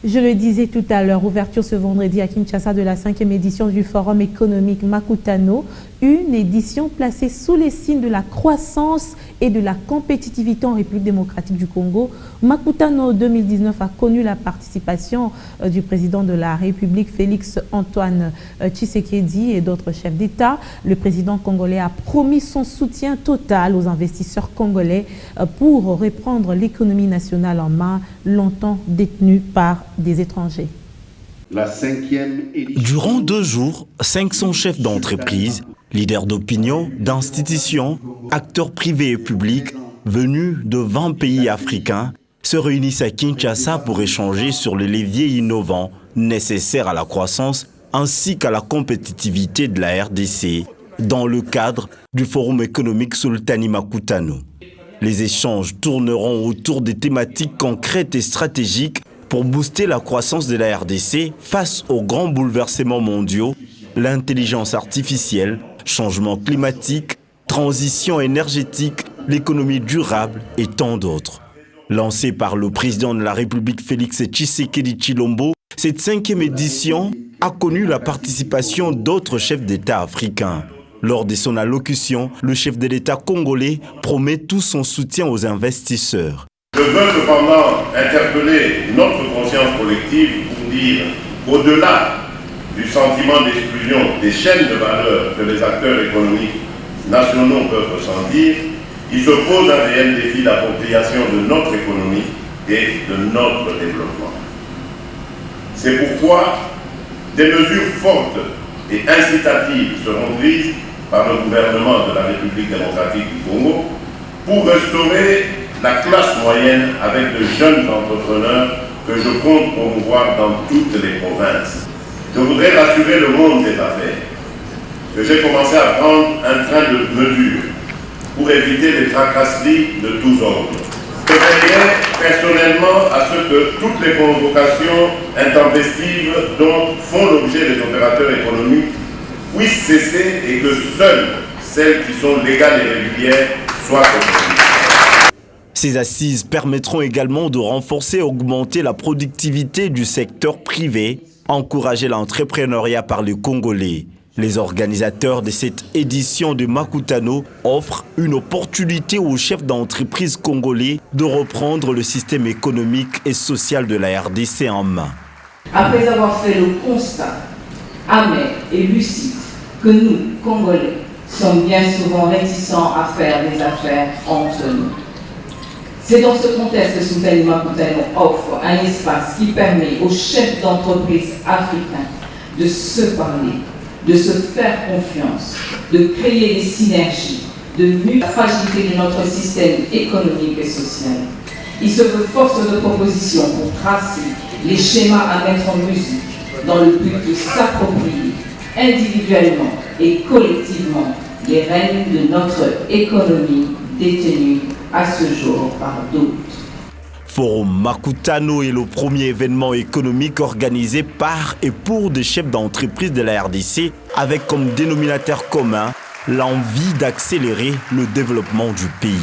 Je le disais tout à l'heure, ouverture ce vendredi à Kinshasa de la 5e édition du Forum économique Makutano, une édition placée sous les signes de la croissance et de la compétitivité en République démocratique du Congo. Makutano 2019 a connu la participation du président de la République, Félix Antoine Tshisekedi, et d'autres chefs d'État. Le président congolais a promis son soutien total aux investisseurs congolais pour reprendre l'économie nationale en main, longtemps détenue par des étrangers. Durant 2 jours, 500 chefs d'entreprise, leaders d'opinion, d'institutions, acteurs privés et publics venus de 20 pays africains se réunissent à Kinshasa pour échanger sur les leviers innovants nécessaires à la croissance ainsi qu'à la compétitivité de la RDC dans le cadre du Forum économique Sultani Makutano. Les échanges tourneront autour des thématiques concrètes et stratégiques pour booster la croissance de la RDC face aux grands bouleversements mondiaux, l'intelligence artificielle, changement climatique, transition énergétique, l'économie durable et tant d'autres. Lancée par le président de la République Félix Tshisekedi Tshilombo, cette 5e édition a connu la participation d'autres chefs d'État africains. Lors de son allocution, le chef de l'État congolais promet tout son soutien aux investisseurs. Je veux cependant interpeller notre conscience collective pour dire qu'au-delà du sentiment d'exclusion des chaînes de valeur que les acteurs économiques nationaux peuvent ressentir, il se pose un réel défi d'appropriation de notre économie et de notre développement. C'est pourquoi des mesures fortes et incitatives seront prises par le gouvernement de la République démocratique du Congo pour restaurer la classe moyenne avec de jeunes entrepreneurs que je compte promouvoir dans toutes les provinces. Je voudrais rassurer le monde des affaires que j'ai commencé à prendre un train de mesures pour éviter les tracasseries de tous ordres. Je veillerai personnellement à ce que toutes les convocations intempestives dont font l'objet les opérateurs économiques puissent cesser et que seules celles qui sont légales et régulières soient contrôlées. Ces assises permettront également de renforcer et augmenter la productivité du secteur privé, encourager l'entrepreneuriat par les Congolais. Les organisateurs de cette édition de Makutano offrent une opportunité aux chefs d'entreprise congolais de reprendre le système économique et social de la RDC en main. Après avoir fait le constat amer et lucide que nous, Congolais, sommes bien souvent réticents à faire des affaires entre nous. C'est dans ce contexte que Sultani Makutano offre un espace qui permet aux chefs d'entreprise africains de se parler, de se faire confiance, de créer des synergies, de nuire la fragilité de notre système économique et social. Il se veut force de proposition pour tracer les schémas à mettre en musique dans le but de s'approprier individuellement et collectivement les rênes de notre économie détenue à ce jour par d'autres. Forum Makutano est le premier événement économique organisé par et pour des chefs d'entreprise de la RDC avec comme dénominateur commun l'envie d'accélérer le développement du pays.